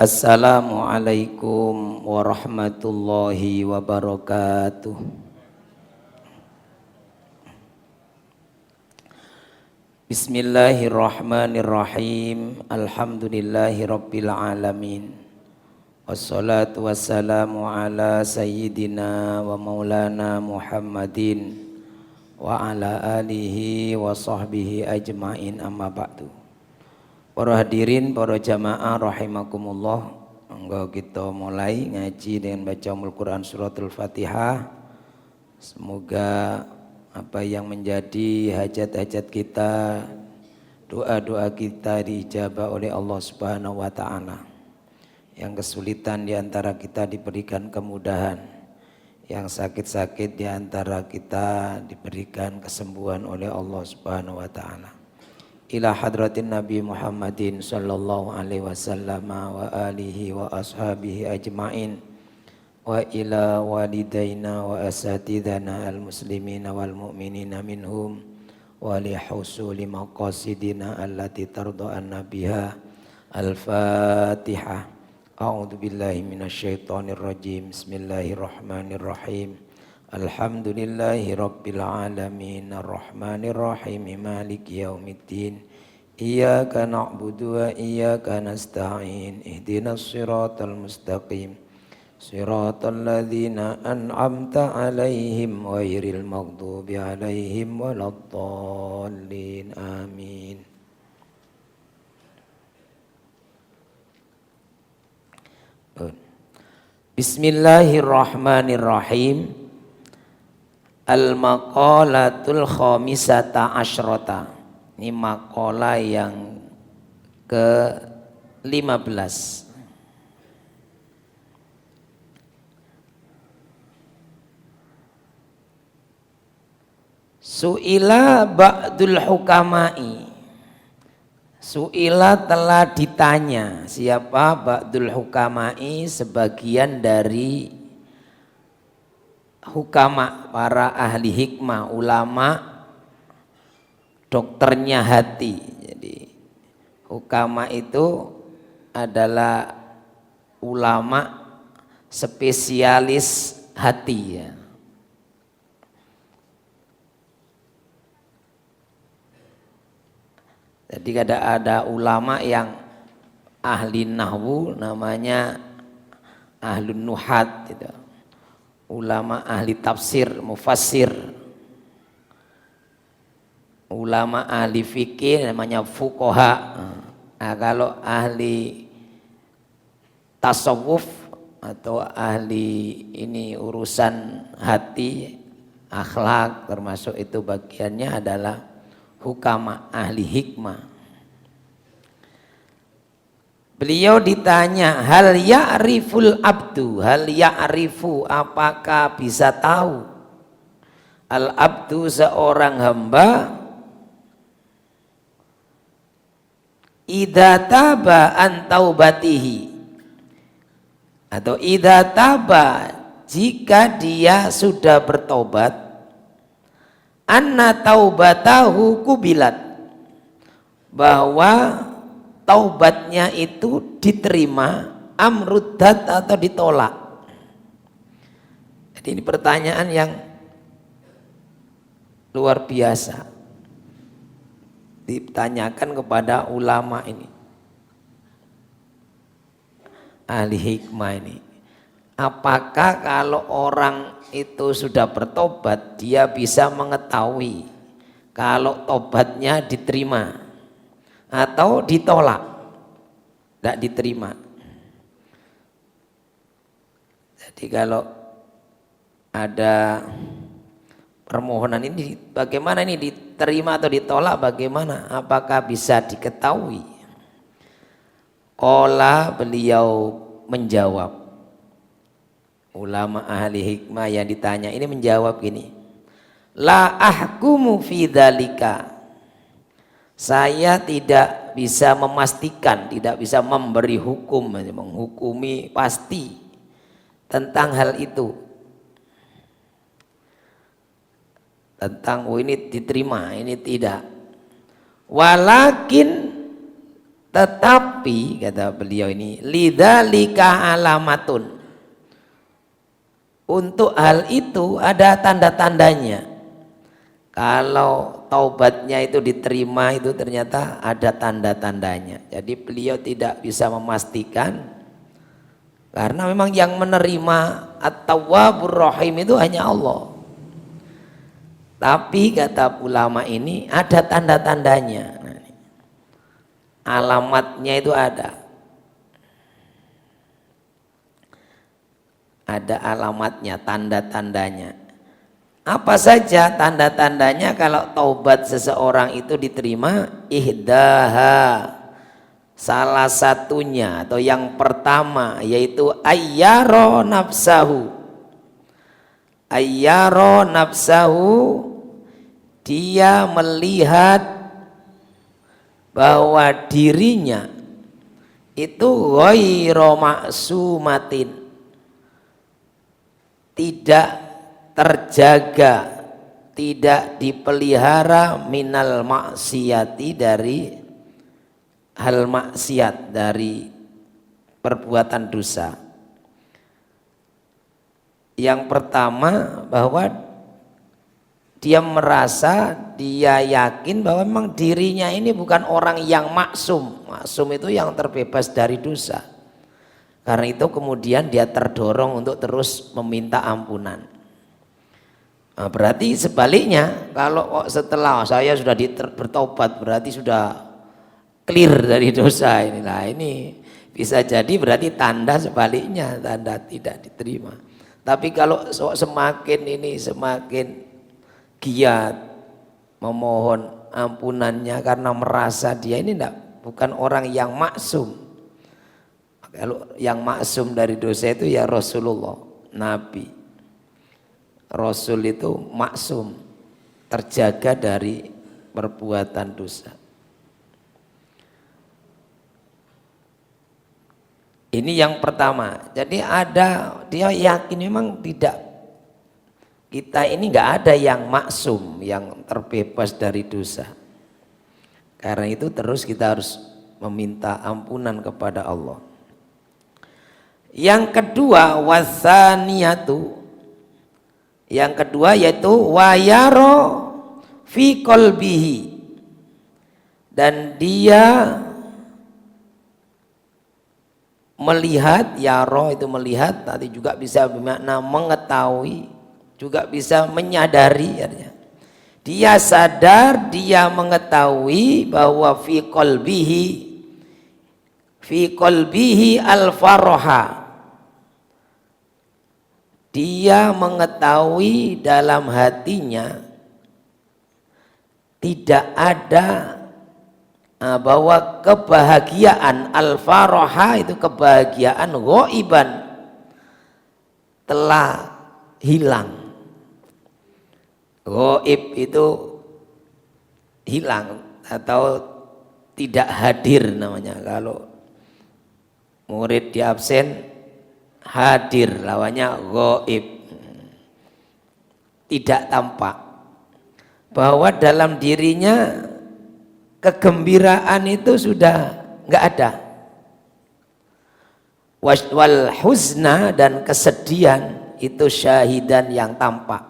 Assalamualaikum warahmatullahi wabarakatuh. Bismillahirrahmanirrahim. Alhamdulillahi rabbil alamin. Wassalatu wassalamu ala sayyidina wa maulana Muhammadin wa ala alihi wa sahbihi ajmain, amma ba'du. Para hadirin, para jamaah rahimakumullah, monggo kita mulai ngaji dengan baca Al-Quran suratul Fatihah. Semoga apa yang menjadi hajat-hajat kita, doa-doa kita diijabah oleh Allah Subhanahu wa taala. Yang kesulitan di antara kita diberikan kemudahan, yang sakit-sakit di antara kita diberikan kesembuhan oleh Allah Subhanahu wa taala. Ila hadratin Nabi Muhammadin sallallahu alaihi wasallam wa alihi wa ashabihi ajmain, wa ila walidaina wa asatidana al-muslimina wal mu'minina minhum, wa li husuli maqasidina allati tarda'an biha. Al-Fatihah. A'udzu billahi minasyaitonir rajim. Bismillahirrahmanirrahim. Alhamdulillahi rabbil alamin, arrahmanir rahim, maliki yaumiddin. Iyyaka na'budu wa iyyaka nasta'in. Ihdinas siratal mustaqim. Siratal ladzina an'amta 'alaihim ghairil maghdubi 'alaihim waladdallin. Amin. Bismillahirrahmanirrahim. Al-maqalatul khamisata asyrata. Ini maqalah yang ke-15. Su'ila ba'dul hukama'i. Su'ila telah ditanya. Siapa? Ba'dul hukama'i, sebagian dari hukama, para ahli hikmah, ulama, dokternya hati. Jadi hukama itu adalah ulama spesialis hati, ya. Jadi ada ulama yang ahli nahwu, namanya ahlun nuhat gitu. Ulama ahli tafsir, mufassir. Ulama ahli fikih namanya fuqaha. Nah, kalau ahli tasawuf atau ahli ini urusan hati, akhlak, termasuk itu bagiannya adalah hukama, ahli hikmah. Beliau ditanya, hal ya'riful abdu, hal ya'rifu, apakah bisa tahu al abdu, seorang hamba, idza taba an taubatihi, atau idza taba, jika dia sudah bertobat, anna taubatahu kubilat, bahwa taubatnya itu diterima, amruddat atau ditolak. Jadi ini pertanyaan yang luar biasa ditanyakan kepada ulama ini, ahli hikmah ini. Apakah kalau orang itu sudah bertobat, dia bisa mengetahui kalau tobatnya diterima atau ditolak, tidak diterima. Jadi kalau ada permohonan ini, bagaimana ini diterima atau ditolak, bagaimana, apakah bisa diketahui? Qala, beliau menjawab, ulama ahli hikmah yang ditanya ini menjawab gini, la ahkumu fi dzalika, saya tidak bisa memastikan, tidak bisa memberi hukum, menghukumi pasti tentang hal itu, tentang ini diterima, ini tidak. Walakin Tetapi kata beliau ini, lidzalika alamatun. Untuk hal itu ada tanda-tandanya. Kalau taubatnya itu diterima itu ternyata ada tanda-tandanya. Jadi beliau tidak bisa memastikan karena memang yang menerima At-Tawwabur Rahim itu hanya Allah. Tapi kata ulama ini ada tanda-tandanya. Alamatnya itu ada alamatnya, tanda-tandanya. Apa saja tanda-tandanya kalau taubat seseorang itu diterima? Ihdaha, salah satunya atau yang pertama yaitu ayyaro nafsahu. Ayyaro nafsahu, dia melihat bahwa dirinya itu ghairu ma'sumatin, tidak terjaga, tidak dipelihara minal maksiati, dari hal maksiat, dari perbuatan dosa. Yang pertama bahwa dia merasa, dia yakin bahwa memang dirinya ini bukan orang yang maksum. Maksum itu yang terbebas dari dosa. Karena itu kemudian dia terdorong untuk terus meminta ampunan. Nah, berarti sebaliknya, kalau setelah saya sudah bertobat berarti sudah clear dari dosa ini. Nah, ini bisa jadi berarti tanda sebaliknya, tanda tidak diterima. Tapi kalau semakin giat memohon ampunannya karena merasa dia ini bukan orang yang maksum. Kalau yang maksum dari dosa itu ya Rasulullah, Nabi. Rasul itu maksum, terjaga dari perbuatan dosa. Ini yang pertama. Jadi dia yakin memang kita ini nggak ada yang maksum, yang terbebas dari dosa. Karena itu terus kita harus meminta ampunan kepada Allah. Yang kedua, wasaniyatu. Yang kedua yaitu wayaro fi qalbihi, dan dia melihat, yaro itu melihat, tadi juga bisa bermakna mengetahui, juga bisa menyadari. Dia sadar, dia mengetahui bahwa fi qalbihi al-faraha. Dia mengetahui dalam hatinya tidak ada bahwa kebahagiaan al-faraha itu kebahagiaan ghaiban, telah hilang. Ghaib itu hilang atau tidak hadir namanya. Kalau murid di absen, hadir lawannya ghaib, tidak tampak. Bahwa dalam dirinya kegembiraan itu sudah enggak ada. Wal huzna, dan kesedihan itu syahidan, yang tampak.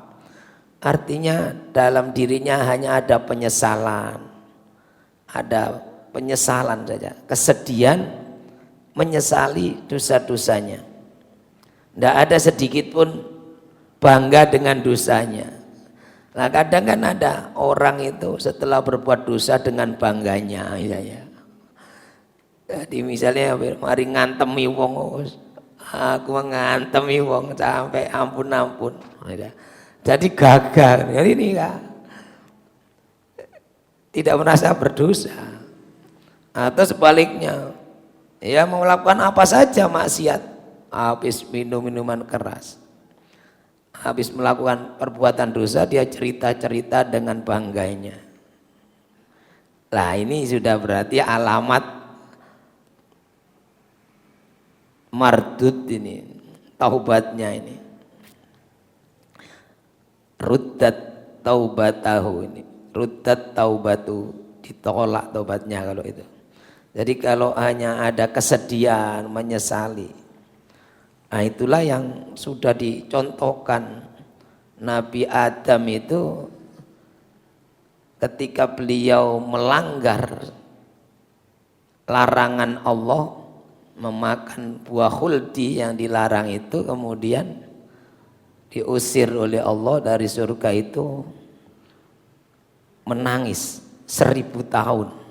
Artinya dalam dirinya hanya ada penyesalan. Ada penyesalan saja, kesedihan, menyesali dosa-dosanya. Tidak ada sedikit pun bangga dengan dosanya. Nah, kadang kan ada orang itu setelah berbuat dosa dengan bangganya, ya. Jadi misalnya mari ngantemi wong, aku ngantemi wong sampai ampun. Jadi gagal. Jadi ini tidak merasa berdosa. Atau sebaliknya, ya mau melakukan apa saja maksiat. Habis minum minuman keras, habis melakukan perbuatan dosa, dia cerita-cerita dengan bangganya. Lah ini sudah berarti alamat mardud ini, taubatnya ini. Ruddat taubatahu ini, ruddat taubatu, ditolak taubatnya kalau itu. Jadi kalau hanya ada kesedihan, menyesali, nah itulah yang sudah dicontohkan Nabi Adam itu ketika beliau melanggar larangan Allah, memakan buah khuldi yang dilarang itu, kemudian diusir oleh Allah dari surga itu, menangis 1000 tahun.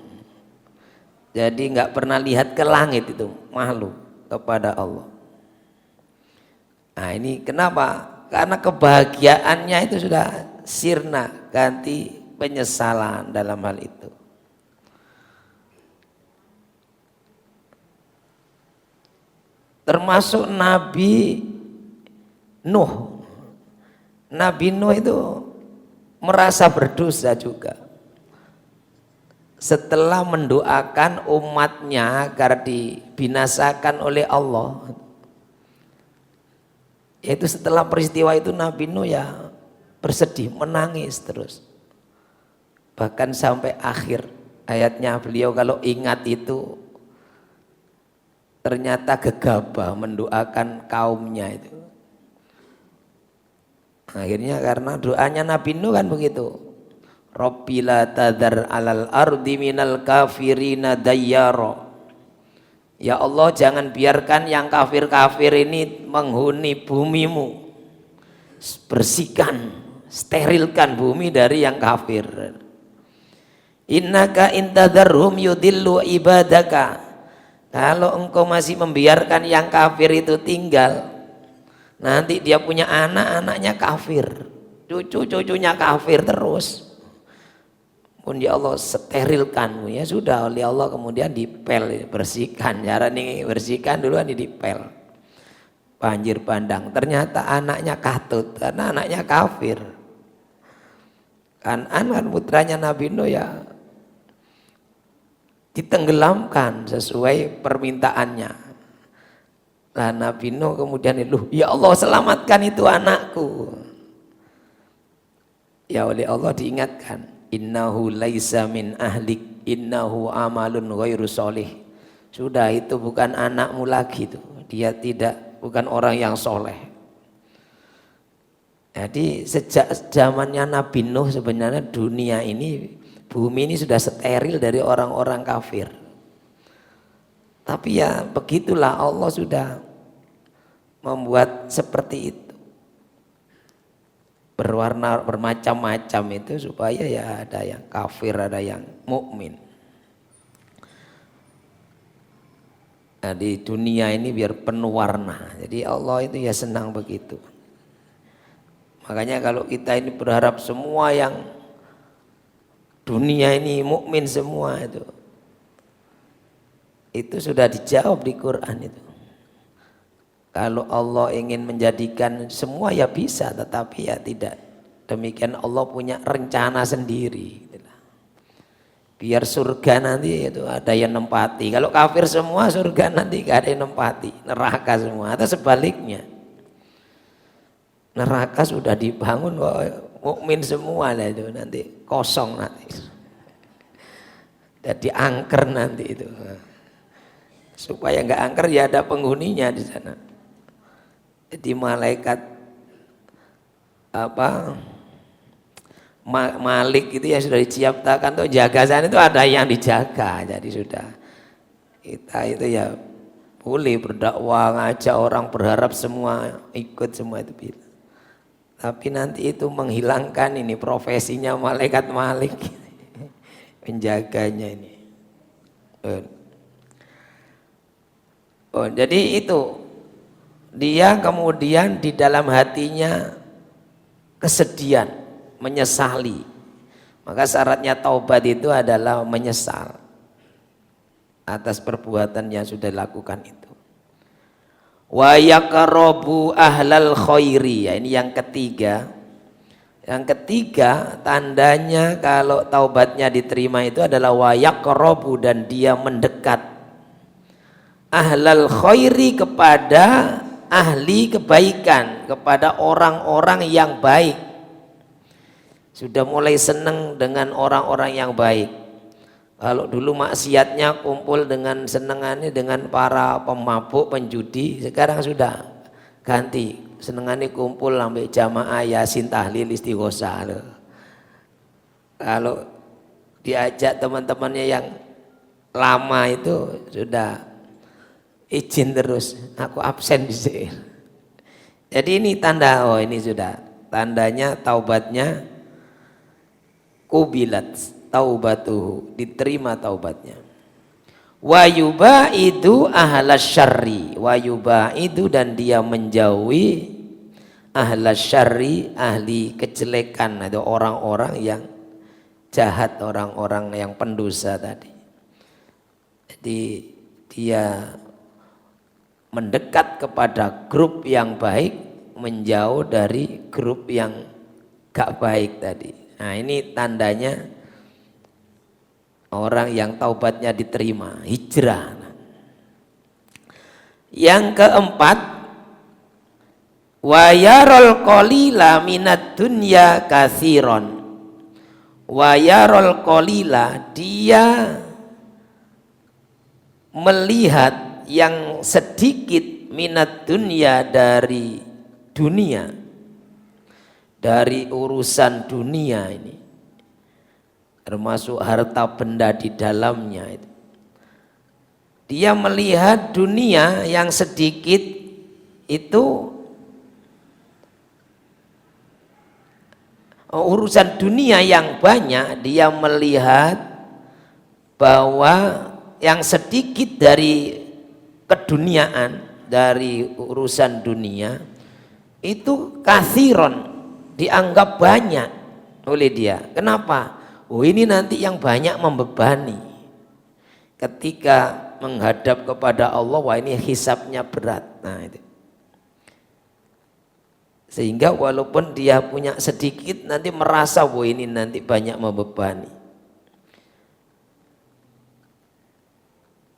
Jadi nggak pernah lihat ke langit, itu malu kepada Allah. Nah ini kenapa? Karena kebahagiaannya itu sudah sirna, ganti penyesalan dalam hal itu. Termasuk Nabi Nuh. Nabi Nuh itu merasa berdosa juga. Setelah mendoakan umatnya agar dibinasakan oleh Allah, yaitu setelah peristiwa itu Nabi Nuh ya bersedih, menangis terus. Bahkan sampai akhir ayatnya beliau kalau ingat itu ternyata gegabah mendoakan kaumnya itu. Akhirnya karena doanya Nabi Nuh kan begitu. Rabbi la tadhar alal ardi minal kafirina dayyara. Ya Allah, jangan biarkan yang kafir-kafir ini menghuni bumimu. Bersihkan, sterilkan bumi dari yang kafir. Innaka intadharhum yudillu ibadaka. Kalau engkau masih membiarkan yang kafir itu tinggal, nanti dia punya anak, anaknya kafir, cucu-cucunya kafir terus. Pun ya Allah sterilkanmu, ya sudah oleh Allah kemudian dipel, bersihkan. Cara nih bersihkan dulu dipel, banjir bandang. Ternyata anaknya katut karena anaknya kafir. Kan putranya Nabi Nuh ya ditenggelamkan sesuai permintaannya. Nah Nabi Nuh kemudian ya Allah selamatkan itu anakku. Ya oleh Allah diingatkan, innahu laisa min ahlik innahu amalun ghairu sholih. Sudah itu bukan anakmu lagi tuh. Dia bukan orang yang soleh. Jadi sejak zamannya Nabi Nuh sebenarnya dunia ini, bumi ini sudah steril dari orang-orang kafir. Tapi ya begitulah Allah sudah membuat seperti itu. Berwarna bermacam-macam itu supaya ya ada yang kafir, ada yang mukmin. Nah, di dunia ini biar penuh warna. Jadi Allah itu ya senang begitu. Makanya kalau kita ini berharap semua yang dunia ini mukmin semua itu sudah dijawab di Quran itu. Kalau Allah ingin menjadikan semua ya bisa, tetapi ya tidak. Demikian Allah punya rencana sendiri. Biar surga nanti itu ada yang nempati. Kalau kafir semua surga nanti gak ada yang nempati, neraka semua. Atau sebaliknya, neraka sudah dibangun kok mukmin semua lah itu nanti kosong nanti. Jadi angker nanti itu. Supaya nggak angker ya ada penghuninya di sana. Jadi malaikat Malik itu ya sudah diciptakan tuh jaga sana itu ada yang dijaga. Jadi sudah kita itu ya boleh berdakwah, ngajak orang, berharap semua ikut semua itu bila. Tapi nanti itu menghilangkan ini profesinya malaikat Malik penjaganya ini. Jadi itu dia kemudian di dalam hatinya kesedihan, menyesali. Maka syaratnya taubat itu adalah menyesal atas perbuatan yang sudah dilakukan itu. Wa yaqrabu ahlal khairi, ya ini yang ketiga. Yang ketiga tandanya kalau taubatnya diterima itu adalah wa yaqrabu, dan dia mendekat ahlal khairi, kepada ahli kebaikan, kepada orang-orang yang baik. Sudah mulai senang dengan orang-orang yang baik. Kalau dulu maksiatnya kumpul dengan senengannya dengan para pemabuk, penjudi, sekarang sudah ganti. Senengannya kumpul sampai jamaah yasin tahlil istighosah. Kalau diajak teman-temannya yang lama itu sudah izin terus, aku absen di sini. Jadi ini tanda, oh ini sudah tandanya taubatnya kubilat, taubatuhu, diterima taubatnya. Wa yubaidu ahlas syarri, wa yubaidu, dan dia menjauhi ahlas syarri, ahli kejelekan, atau orang-orang yang jahat, orang-orang yang pendosa tadi. Jadi dia mendekat kepada grup yang baik, menjauh dari grup yang gak baik tadi. Nah ini tandanya orang yang taubatnya diterima, hijrah. Yang keempat, wa yarol qalila minad dunya katsiron. Wa yarol qalila, dia melihat yang sedikit minat dunia, dari dunia, dari urusan dunia ini, termasuk harta benda di dalamnya itu. Dia melihat dunia yang sedikit itu, urusan dunia yang banyak, dia melihat bahwa yang sedikit dari keduniaan, dari urusan dunia itu kathiron, dianggap banyak oleh dia. Kenapa? Oh ini nanti yang banyak membebani. Ketika menghadap kepada Allah, wah ini hisabnya berat. Nah itu. Sehingga walaupun dia punya sedikit, nanti merasa wah ini nanti banyak membebani.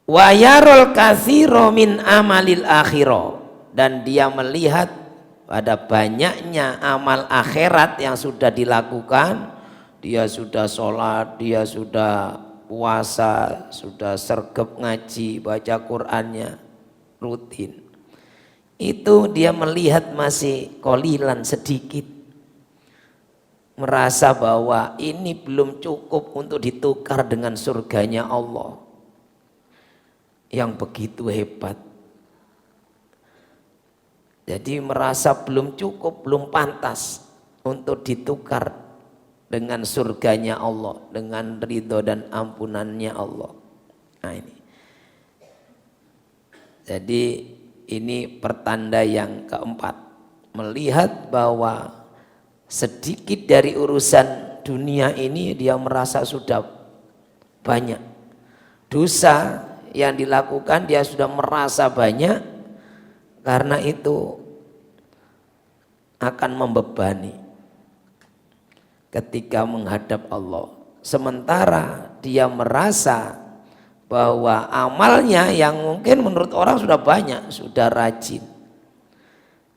Wa yarul katsira min amalil akhirah, dan dia melihat pada banyaknya amal akhirat yang sudah dilakukan. Dia sudah sholat, dia sudah puasa, sudah sergap ngaji, baca Qur'annya rutin. Itu dia melihat masih qalilan, sedikit, merasa bahwa ini belum cukup untuk ditukar dengan surganya Allah yang begitu hebat. Jadi merasa belum cukup, belum pantas untuk ditukar dengan surganya Allah, dengan ridho dan ampunannya Allah. Nah ini. Jadi ini pertanda yang keempat, melihat bahwa sedikit dari urusan dunia ini dia merasa sudah banyak. Dosa yang dilakukan dia sudah merasa banyak, karena itu akan membebani ketika menghadap Allah. Sementara dia merasa bahwa amalnya yang mungkin menurut orang sudah banyak, sudah rajin,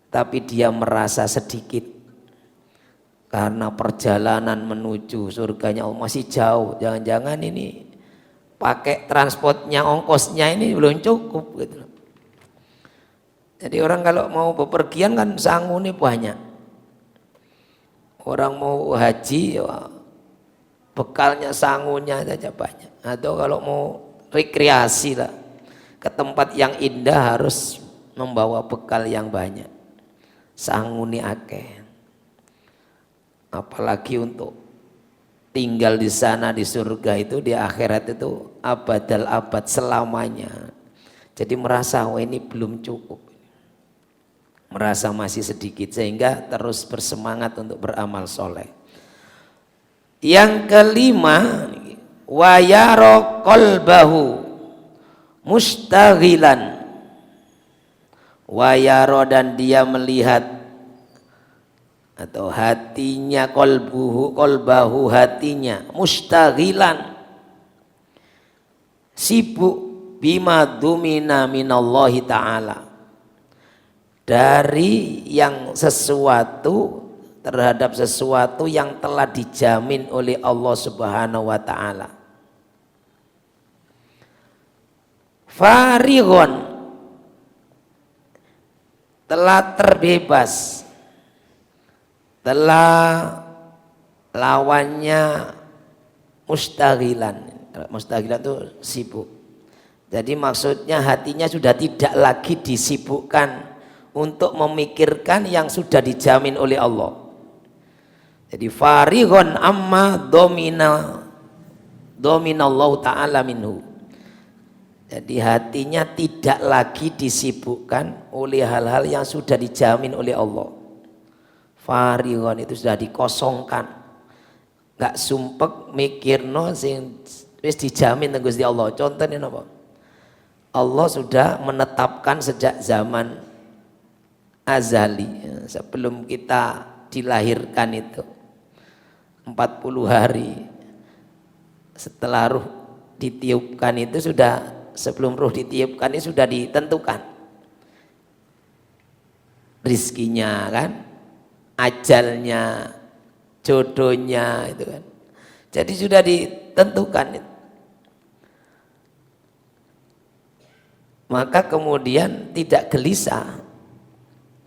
tapi dia merasa sedikit karena perjalanan menuju surganya Allah masih jauh. Jangan-jangan ini pakai transportnya, ongkosnya ini belum cukup gitu. Jadi orang kalau mau bepergian kan sanggupnya banyak. Orang mau haji ya, bekalnya sanggupnya saja banyak. Atau kalau mau rekreasi lah, ke tempat yang indah harus membawa bekal yang banyak. Sanggupnya akeh. Apalagi untuk tinggal di sana di surga itu, di akhirat itu abadal abad, selamanya. Jadi merasa wah ini belum cukup, merasa masih sedikit, sehingga terus bersemangat untuk beramal soleh. Yang kelima, wa yara qalbahu mustaghilan, wa yara, dan dia melihat atau hatinya, kolbahu hatinya, mustaghilan, sibuk, bima dumina minallahi ta'ala, dari yang sesuatu, terhadap sesuatu yang telah dijamin oleh Allah Subhanahu wa ta'ala. Farighon, telah terbebas, telah lawannya mustaghilan. Mustaghilan itu sibuk. Jadi maksudnya hatinya sudah tidak lagi disibukkan untuk memikirkan yang sudah dijamin oleh Allah. Jadi farighon amma dominallahu ta'ala minhu. Jadi hatinya tidak lagi disibukkan oleh hal-hal yang sudah dijamin oleh Allah. Farighon itu sudah dikosongkan. Gak sumpek mikirno sing wis dijamin nang Gusti Allah. Contohnya napa? Allah sudah menetapkan sejak zaman azali, sebelum kita dilahirkan itu 40 hari setelah ruh ditiupkan itu sudah, sebelum ruh ditiupkan itu sudah ditentukan rizkinya kan, ajalnya, jodohnya itu kan, jadi sudah ditentukan itu. Maka kemudian tidak gelisah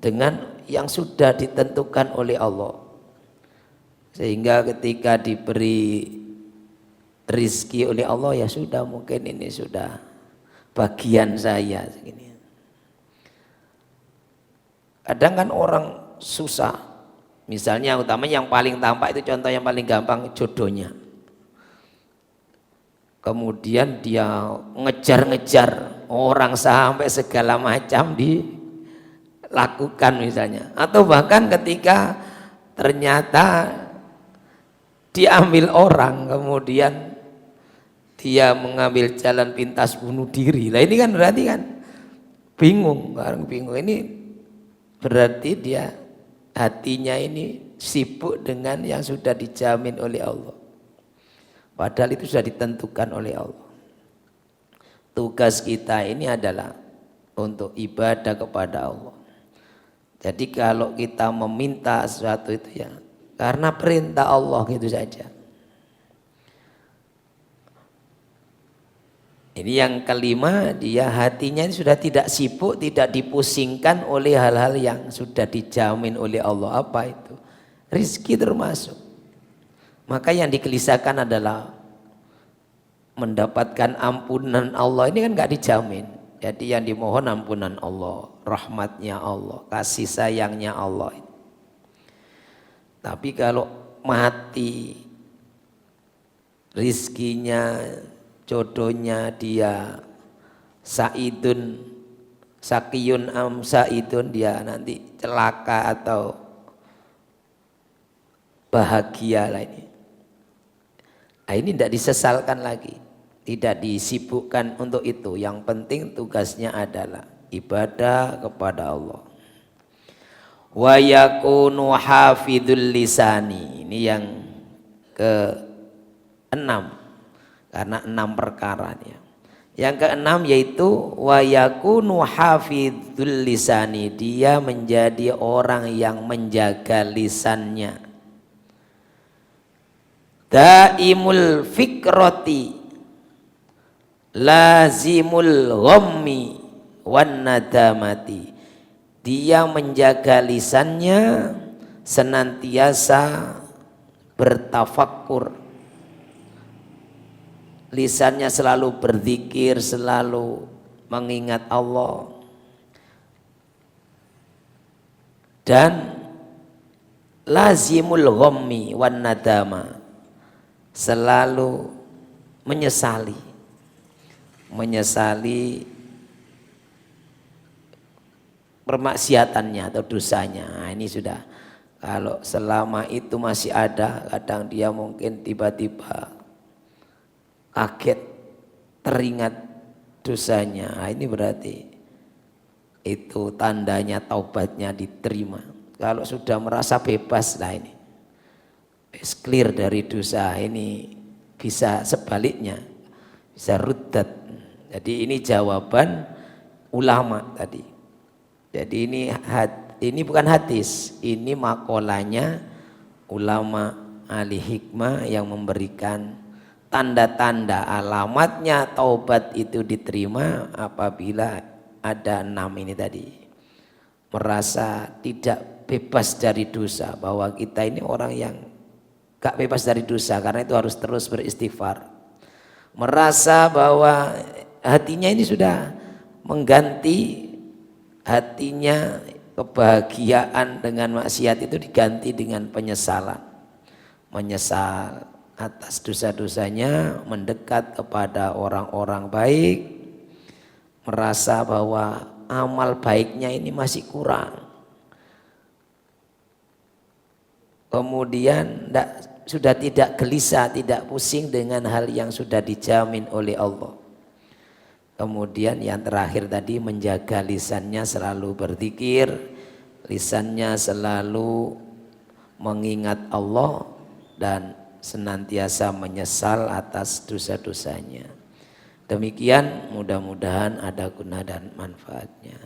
dengan yang sudah ditentukan oleh Allah, sehingga ketika diberi rizki oleh Allah, ya sudah, mungkin ini sudah bagian saya segini. Kadang kan orang susah, misalnya utamanya yang paling tampak itu, contoh yang paling gampang, jodohnya. Kemudian dia ngejar-ngejar orang sampai segala macam dilakukan misalnya, atau bahkan ketika ternyata diambil orang, kemudian dia mengambil jalan pintas bunuh diri. Lah ini kan berarti kan bingung, orang bingung. Ini berarti dia hatinya ini sibuk dengan yang sudah dijamin oleh Allah. Padahal itu sudah ditentukan oleh Allah. Tugas kita ini adalah untuk ibadah kepada Allah. Jadi kalau kita meminta sesuatu itu ya karena perintah Allah gitu saja. Ini yang kelima, dia hatinya sudah tidak sibuk, tidak dipusingkan oleh hal-hal yang sudah dijamin oleh Allah. Apa itu? Rizki termasuk. Maka yang digelisahkan adalah mendapatkan ampunan Allah. Ini kan gak dijamin. Jadi yang dimohon ampunan Allah, rahmatnya Allah, kasih sayangnya Allah. Tapi kalau mati, rizkinya, jodohnya dia saidun, sakiyun am saidun, dia nanti celaka atau bahagia lah ini. Nah, ini tidak disesalkan lagi, tidak disibukkan untuk itu. Yang penting tugasnya adalah ibadah kepada Allah. Wa yakunu hafidul lisani, ini yang ke-6, karena 6 perkara ya. Yang ke-6 yaitu wa yakunu hafidul lisani, dia menjadi orang yang menjaga lisannya. Daimul fikrati lazimul ghammi wan nadamati, dia menjaga lisannya senantiasa bertafakkur, lisannya selalu berzikir, selalu mengingat Allah, dan lazimul ghammi wan nadama, selalu menyesali permaksiatannya atau dosanya. Nah, ini sudah, kalau selama itu masih ada, kadang dia mungkin tiba-tiba kaget teringat dosanya. Nah, ini berarti itu tandanya taubatnya diterima. Kalau sudah merasa bebas lah, ini clear dari dosa, ini bisa sebaliknya, bisa ruddat. Jadi ini jawaban ulama tadi. Jadi ini bukan hadis, ini makolanya ulama ahli hikmah yang memberikan tanda-tanda alamatnya taubat itu diterima apabila ada 6 ini tadi. Merasa tidak bebas dari dosa, bahwa kita ini orang yang gak bebas dari dosa, karena itu harus terus beristighfar. Merasa bahwa hatinya ini sudah mengganti, hatinya kebahagiaan dengan maksiat itu diganti dengan penyesalan. Menyesal atas dosa-dosanya, mendekat kepada orang-orang baik, merasa bahwa amal baiknya ini masih kurang. Kemudian sudah tidak gelisah, tidak pusing dengan hal yang sudah dijamin oleh Allah. Kemudian yang terakhir tadi, menjaga lisannya selalu berzikir, lisannya selalu mengingat Allah dan senantiasa menyesal atas dosa-dosanya. Demikian, mudah-mudahan ada guna dan manfaatnya.